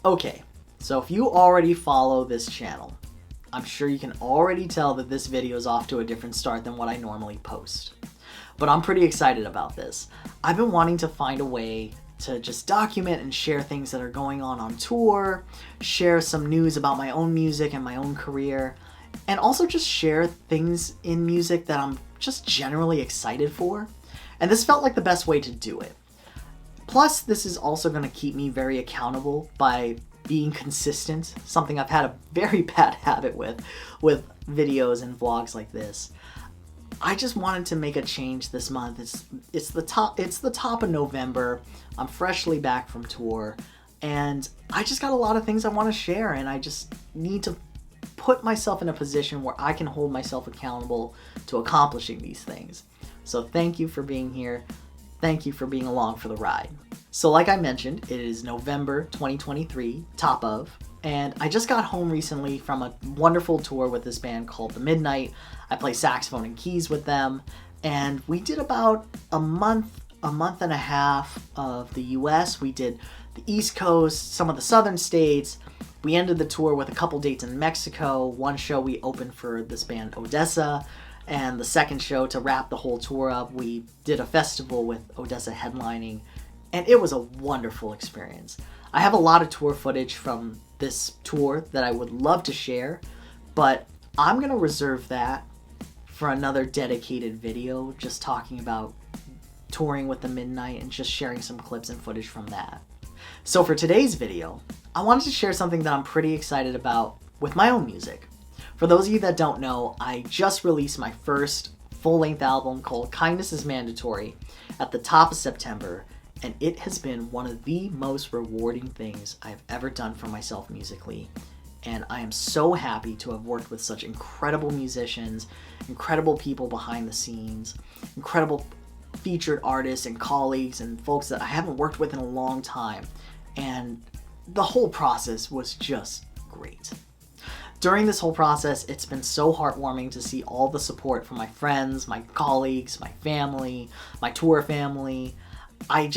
Okay, so if you already follow this channel, I'm sure you can already tell that this video is off to a different start than what I normally post. But I'm pretty excited about this. I've been wanting to find a way to just document and share things that are going on tour, share some news about my own music and my own career, and also just share things in music that I'm just generally excited for. And this felt like the best way to do it. Plus, this is also going to keep me very accountable by being consistent, something I've had a very bad habit with videos and vlogs like this. I just wanted to make a change this month. It's the top of November. I'm freshly back from tour, and I just got a lot of things I want to share, and I just need to put myself in a position where I can hold myself accountable to accomplishing these things. So thank you for being here. Thank you for being along for the ride. So like I mentioned, it is November 2023, top of, and I just got home recently from a wonderful tour with this band called The Midnight. I play saxophone and keys with them, and we did about a month and a half of the US. We did the East Coast, some of the southern states. We ended the tour with a couple dates in Mexico. One show we opened for this band Odessa, and the second show to wrap the whole tour up, we did a festival with Odessa headlining, and it was a wonderful experience. I have a lot of tour footage from this tour that I would love to share, but I'm gonna reserve that for another dedicated video, just talking about touring with the Midnight and just sharing some clips and footage from that. So for today's video, I wanted to share something that I'm pretty excited about with my own music. For those of you that don't know, I just released my first full-length album called Kindness is Mandatory at the top of September, and it has been one of the most rewarding things I've ever done for myself musically. And I am so happy to have worked with such incredible musicians, incredible people behind the scenes, incredible featured artists and colleagues and folks that I haven't worked with in a long time. And the whole process was just great. During this whole process, it's been so heartwarming to see all the support from my friends, my colleagues, my family, my tour family. I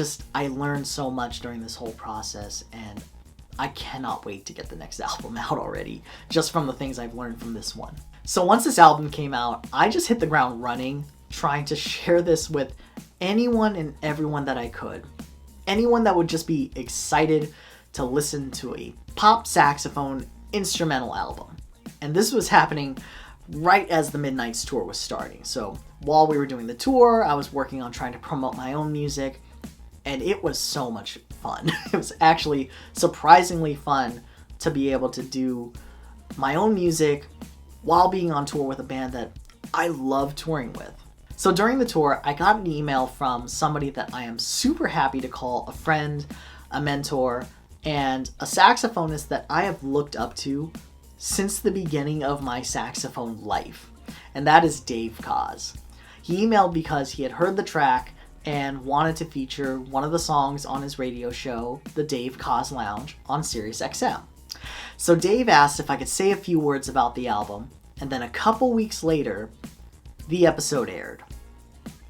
learned so much during this whole process, and I cannot wait to get the next album out already, just from the things I've learned from this one. So once this album came out, I just hit the ground running, trying to share this with anyone and everyone that I could. Anyone that would just be excited to listen to a pop saxophone instrumental album. And this was happening right as the Midnight's tour was starting. So while we were doing the tour, I was working on trying to promote my own music, and it was so much fun. It was actually surprisingly fun to be able to do my own music while being on tour with a band that I love touring with. So during the tour, I got an email from somebody that I am super happy to call a friend, a mentor, and a saxophonist that I have looked up to since the beginning of my saxophone life, and that is Dave Koz. He emailed because he had heard the track and wanted to feature one of the songs on his radio show, The Dave Koz Lounge, on SiriusXM. So Dave asked if I could say a few words about the album, and then a couple weeks later, the episode aired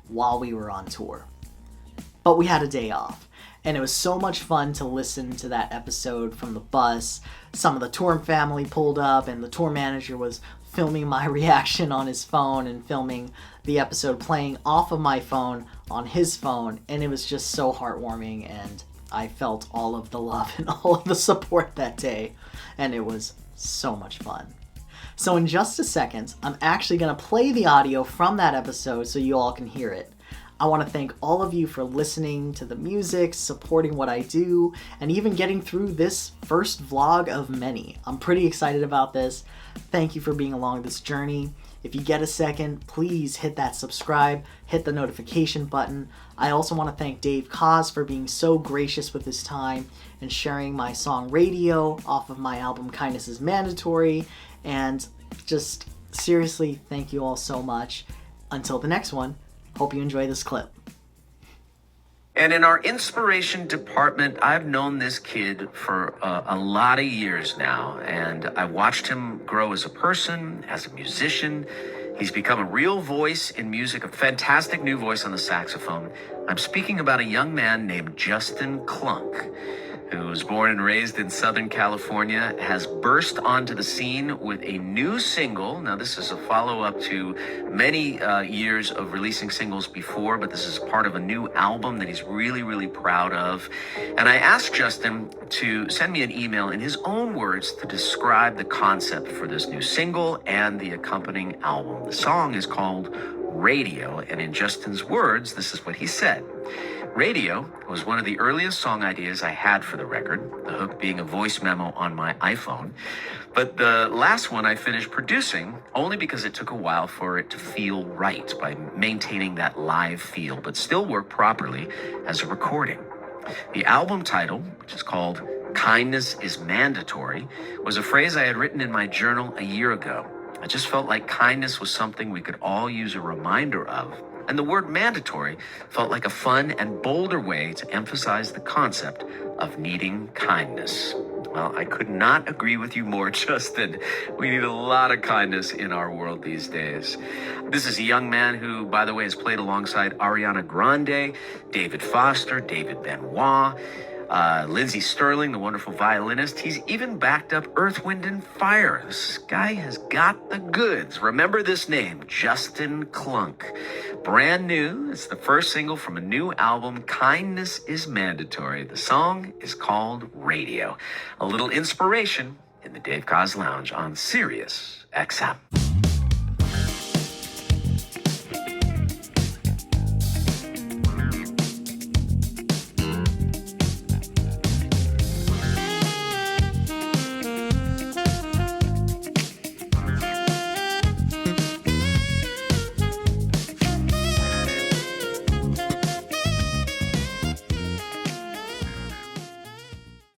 while we were on tour. But we had a day off, and it was so much fun to listen to that episode from the bus. Some of the tour family pulled up, and the tour manager was filming my reaction on his phone and filming the episode playing off of my phone on his phone, and it was just so heartwarming, and I felt all of the love and all of the support that day, and it was so much fun. So in just a second, I'm actually going to play the audio from that episode so you all can hear it. I want to thank all of you for listening to the music, supporting what I do, and even getting through this first vlog of many. I'm pretty excited about this. Thank you for being along this journey. If you get a second, please hit that subscribe, hit the notification button. I also want to thank Dave Koz for being so gracious with his time and sharing my song Radio off of my album Kindness is Mandatory. And just seriously, thank you all so much. Until the next one, hope you enjoy this clip. And in our inspiration department, I've known this kid for a lot of years now, and I watched him grow as a person, as a musician. He's become a real voice in music, a fantastic new voice on the saxophone. I'm speaking about a young man named Justin Klunk. who was born and raised in Southern California, has burst onto the scene with a new single. Now, this is a follow-up to many years of releasing singles before, but this is part of a new album that he's really, really proud of. And I asked Justin to send me an email in his own words to describe the concept for this new single and the accompanying album. The song is called Radio, and in Justin's words, this is what he said. Radio was one of the earliest song ideas I had for the record, the hook being a voice memo on my iPhone. But the last one I finished producing only because it took a while for it to feel right by maintaining that live feel, but still work properly as a recording. The album title, which is called Kindness is Mandatory, was a phrase I had written in my journal a year ago. I just felt like kindness was something we could all use a reminder of. And the word mandatory felt like a fun and bolder way to emphasize the concept of needing kindness. Well, I could not agree with you more, Justin. We need a lot of kindness in our world these days. This is a young man who, by the way, has played alongside Ariana Grande, David Foster, David Benoit, Lindsey Sterling, the wonderful violinist. He's even backed up Earth, Wind, and Fire. This guy has got the goods. Remember this name, Justin Klunk. Brand new. It's the first single from a new album, Kindness is Mandatory. The song is called Radio. A little inspiration in the Dave Koz Lounge on Sirius XM.